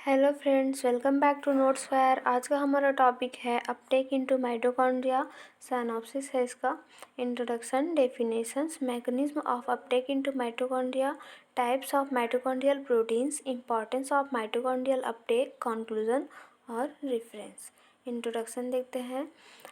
Hello friends, welcome back to Notes Fair. आज का हमारा टॉपिक है अपटेक इनटू माइटोकॉन्ड्रिया। साइनॉप्सिस है इसका। Introduction, definitions, mechanism of uptake into mitochondria, types of mitochondrial proteins, importance of mitochondrial Uptake, conclusion और reference. Introduction देखते हैं।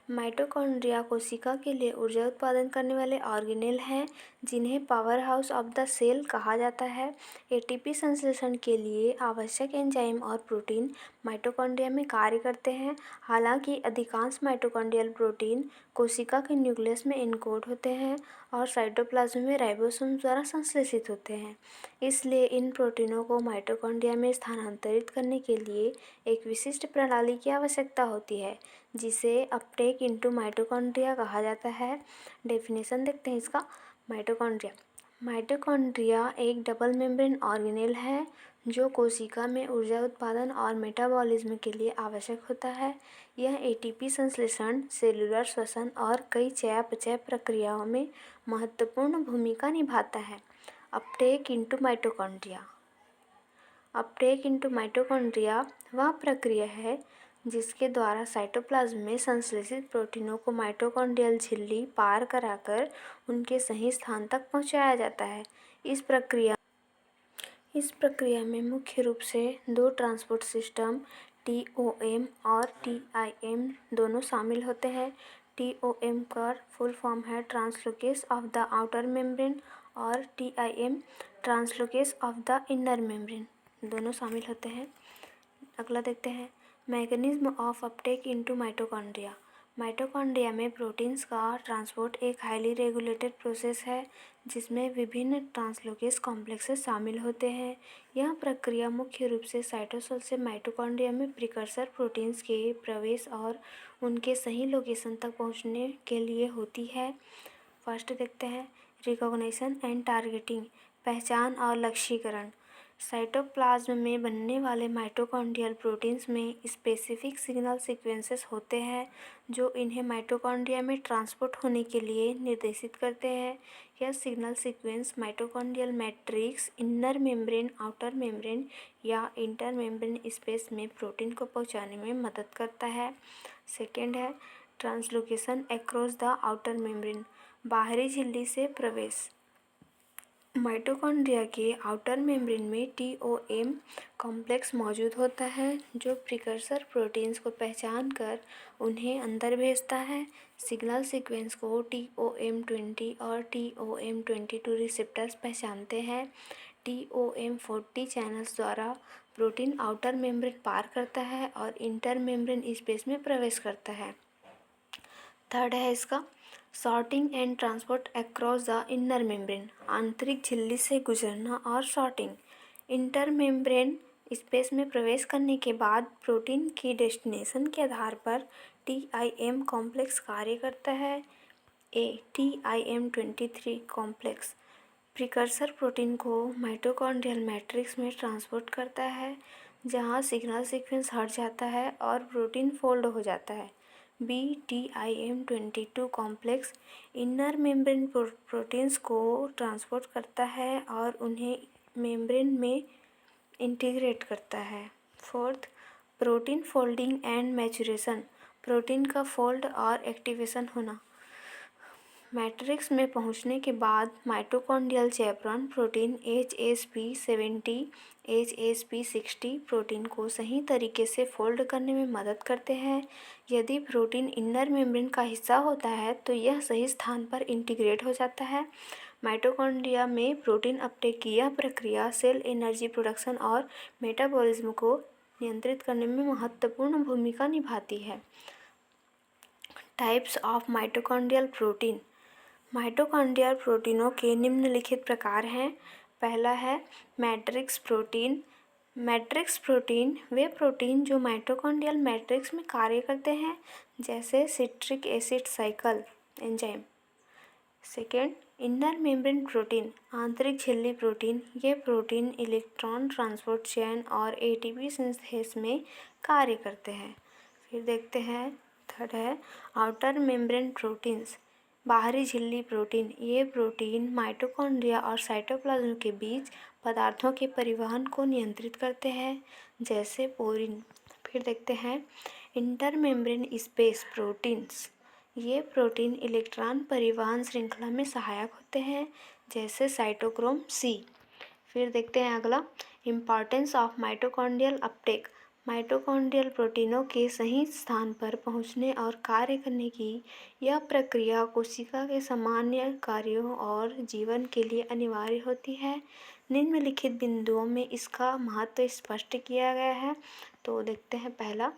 Mitochondria कोशिका के लिए ऊर्जा उत्पादन करने वाले ऑर्गेनेल हैं जिन्हें power house of the cell कहा जाता है। एटीपी संश्लेषण के लिए आवश्यक एंजाइम और प्रोटीन माइटोकॉन्ड्रिया में कार्य करते हैं। हालांकि अधिकांश माइटोकॉन्ड्रियल प्रोटीन कोशिका के न्यूक्लियस में इनकोड होते हैं और साइटोप्लाज्म में राइबोसोम द्वारा संश्लेषित होते हैं। इसलिए इन प्रोटीनों को माइटोकॉन्ड्रिया में स्थानांतरित करने के लिए एक विशिष्ट प्रणाली की आवश्यकता होती है जिसे अपटेक इनटू माइटोकॉन्ड्रिया कहा जाता है। डेफिनेशन देखते हैं इसका। माइटोकॉन्ड्रिया एक डबल मेम्ब्रेन ऑर्गेनेल है जो कोशिका में ऊर्जा उत्पादन और मेटाबॉलिज्म के लिए आवश्यक होता है। यह एटीपी संश्लेषण, सेलुलर श्वसन और कई चयापचय प्रक्रियाओं में महत्वपूर्ण भूमिका निभाता है। अपटेक इनटू माइटोकॉन्ड्रिया वह प्रक्रिया है जिसके द्वारा साइटोप्लाज्म में संश्लेषित प्रोटीनों को माइटोकॉन्ड्रियल झिल्ली पार कराकर उनके सही स्थान तक पहुंचाया जाता है। इस प्रक्रिया में मुख्य रूप से दो ट्रांसपोर्ट सिस्टम टीओएम और टीआईएम दोनों शामिल होते हैं। टीओएम का फुल फॉर्म है translocase of the outer membrane और TIM translocase of the inner membrane, दोनों शामिल होते हैं। अगला देखते हैं। Mechanism of uptake into mitochondria. Mitochondria में प्रोटीन्स का ट्रांसपोर्ट एक हाईली रेगुलेटेड प्रोसेस है जिसमें विभिन्न ट्रांसलोकेस कॉम्प्लेक्सेस शामिल होते हैं। यह प्रक्रिया मुख्य रूप से साइटोसोल से माइटोकॉन्ड्रिया में प्रिकर्सर प्रोटीन्स के प्रवेश और उनके सही लोकेशन तक पहुंचने के लिए होती है। फर्स्ट देखते हैं। रिकॉग्निशन एंड टारगेटिंग, पहचान और लक्ष्यीकरण। साइटोप्लाज्म में बनने वाले माइटोकॉन्ड्रियल प्रोटीन्स में स्पेसिफिक सिग्नल सीक्वेंसेस होते हैं जो इन्हें माइटोकॉन्ड्रिया में ट्रांसपोर्ट होने के लिए निर्देशित करते हैं। यह signal sequence mitochondrial matrix, inner membrane, outer membrane या इंटर मेम्ब्रेन स्पेस में प्रोटीन को पहुंचाने में मदद करता है। सेकेंड है translocation across the outer membrane, बाहरी झिल्ली से प्रवेश। माइटोकॉन्ड्रिया के आउटर मेम्ब्रेन में टीओएम कॉम्प्लेक्स मौजूद होता है जो प्रिकर्सर प्रोटीन्स को पहचान कर उन्हें अंदर भेजता है। सिग्नल सीक्वेंस को TOM20 और TOM22 रिसेप्टर्स पहचानते हैं। TOM40 चैनल्स द्वारा प्रोटीन आउटर मेम्ब्रेन पार करता है और इंटर मेम्ब्रेन स्पेस में प्रवेश करता है। थर्ड है इसका sorting and transport across the inner membrane, आंतरिक झिल्ली से गुजरना और सॉर्टिंग। इंटर मेम्ब्रेन स्पेस में प्रवेश करने के बाद प्रोटीन की डेस्टिनेशन के आधार पर TIM कॉम्प्लेक्स कार्य करता है। TIM23 कॉम्प्लेक्स प्रिकर्सर प्रोटीन को माइटोकॉन्ड्रियल मैट्रिक्स में ट्रांसपोर्ट करता है जहां सिग्नल सीक्वेंस हट जाता है और प्रोटीन फोल्ड हो जाता है। TIM22 complex inner membrane proteins को ट्रांसपोर्ट करता है और उन्हें मेम्ब्रेन में इंटीग्रेट करता है। Fourth, protein folding and maturation, protein का फोल्ड और एक्टिवेशन होना। मैट्रिक्स में पहुंचने के बाद mitochondrial चैपरॉन protein HSP70, HSP60 protein को सही तरीके से फोल्ड करने में मदद करते हैं। यदि प्रोटीन इनर मेम्ब्रेन का हिस्सा होता है तो यह सही स्थान पर इंटीग्रेट हो जाता है। माइटोकॉन्ड्रिया में प्रोटीन अपटेक की यह प्रक्रिया सेल एनर्जी प्रोडक्शन और मेटाबॉलिज्म को नियंत्रित करने में महत्वपूर्ण भूमिका निभाती है। Types of mitochondrial protein. Mitochondrial प्रोटीनों के निम्नलिखित प्रकार हैं। पहला है मैट्रिक्स प्रोटीन। मैट्रिक्स प्रोटीन वे प्रोटीन जो माइटोकॉन्ड्रियल मैट्रिक्स में कार्य करते हैं जैसे citric acid cycle enzyme. Second, inner membrane protein, आंतरिक झिल्ली प्रोटीन। ये प्रोटीन इलेक्ट्रॉन ट्रांसपोर्ट चेन और एटीपी सिंथेसिस में कार्य करते हैं। फिर देखते हैं थर्ड है आउटर मेम्ब्रेन प्रोटीन्स, बाहरी झिल्ली प्रोटीन। ये प्रोटीन माइटोकॉन्ड्रिया और साइटोप्लाज्म के बीच पदार्थों के परिवहन को नियंत्रित करते हैं, जैसे पोरिन। फिर देखते हैं इंटरमेम्ब्रेन स्पेस प्रोटीन्स। ये प्रोटीन इलेक्ट्रॉन परिवहन श्रृंखला में सहायक होते हैं, जैसे साइटोक्रोम सी। फिर देखते हैं अगला, importance of mitochondrial Uptake. Mitochondrial प्रोटीनों के सही स्थान पर पहुंचने और कार्य करने की यह प्रक्रिया कोशिका के सामान्य कार्यों और जीवन के लिए अनिवार्य होती है। निम्नलिखित बिंदुओं में इसका महत्व स्पष्ट किया गया है। तो देखते हैं पहला,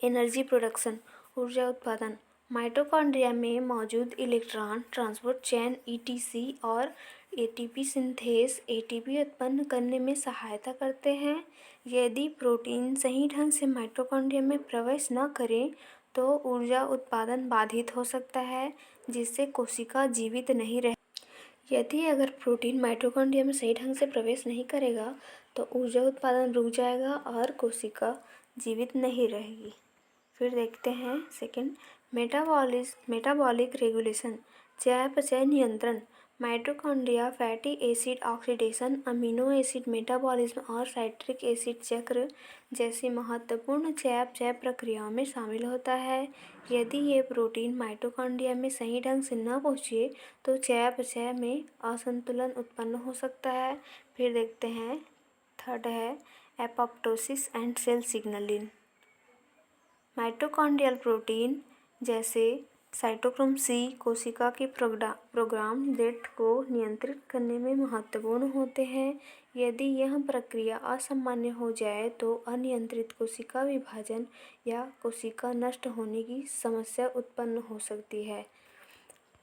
एनर्जी प्रोडक्शन, ऊर्जा उत्पादन। माइटोकॉन्ड्रिया में मौजूद इलेक्ट्रॉन ट्रांसपोर्ट चेन ईटीसी और एटीपी सिंथेस एटीपी उत्पन्न करने में सहायता करते हैं। यदि प्रोटीन सही ढंग से माइटोकॉन्ड्रिया में प्रवेश न करें तो ऊर्जा उत्पादन बाधित हो सकता है, जिससे कोशिका जीवित नहीं रह यदि अगर प्रोटीन माइटोकॉन्ड्रिया में सही ढंग से प्रवेश नहीं करेगा तो ऊर्जा उत्पादन रुक जाएगा और कोशिका जीवित नहीं रहेगी। फिर देखते हैं सेकंड, मेटाबॉलिक रेगुलेशन, चयापचय नियंत्रण। Mitochondria fatty acid oxidation, amino acid metabolism और साइट्रिक एसिड चक्र जैसी महत्वपूर्ण चयापचय प्रक्रियाओं में शामिल होता है। यदि ये प्रोटीन माइटोकॉन्ड्रिया में सही ढंग से न पहुँचे तो चयापचय में असंतुलन उत्पन्न हो सकता है। फिर देखते हैं थर्ड है apoptosis and cell signalling. Mitochondrial protein जैसे साइटोक्रोम सी कोशिका के प्रोग्राम रेट को नियंत्रित करने में महत्वपूर्ण होते हैं। यदि यह प्रक्रिया असामान्य हो जाए तो अनियंत्रित कोशिका विभाजन या कोशिका नष्ट होने की समस्या उत्पन्न हो सकती है।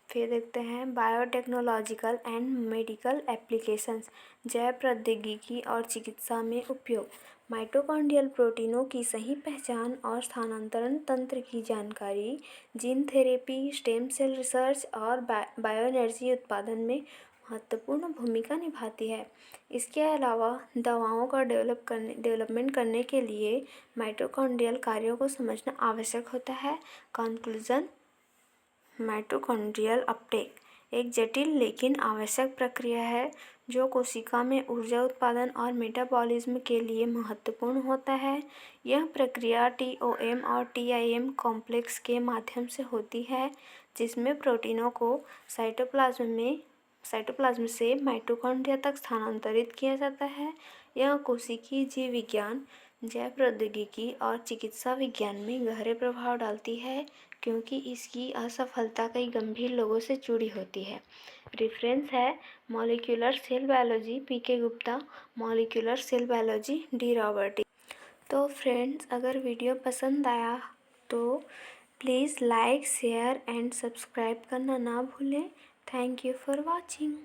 फिर देखते हैं बायोटेक्नोलॉजिकल एंड मेडिकल एप्लीकेशंस, जैव प्रौद्योगिकी और चिकित्सा में उपयोग। माइटोकॉन्ड्रियल प्रोटीनों की सही पहचान और स्थानांतरण तंत्र की जानकारी gene therapy, stem cell research और बायोएनर्जी उत्पादन में महत्वपूर्ण भूमिका निभाती है। इसके अलावा दवाओं का डेवलपमेंट करने के लिए माइटोकॉन्ड्रियल कार्यों को समझना आवश्यक होता है। कंक्लूजन, माइटोकॉन्ड्रियल अपटेक एक जटिल लेकिन आवश्यक प्रक्रिया है जो कोशिका में ऊर्जा उत्पादन और मेटाबॉलिज्म के लिए महत्वपूर्ण होता है। यह प्रक्रिया टीओएम और टीआईएम कॉम्प्लेक्स के माध्यम से होती है, जिसमें प्रोटीनों को साइटोप्लाज्म से माइटोकॉन्ड्रिया तक स्थानांतरित किया जाता है। यह कोशिकीय जीव विज्ञान, जैव प्रौद्योगिकी और चिकित्सा विज्ञान में गहरे प्रभाव डालती है, क्योंकि इसकी असफलता कई गंभीर लोगों से जुड़ी होती है। रेफरेंस है molecular cell biology PK Gupta, molecular cell biology De Roberti. तो फ्रेंड्स, अगर वीडियो पसंद आया तो please like, share and subscribe करना ना भूलें। Thank you for watching.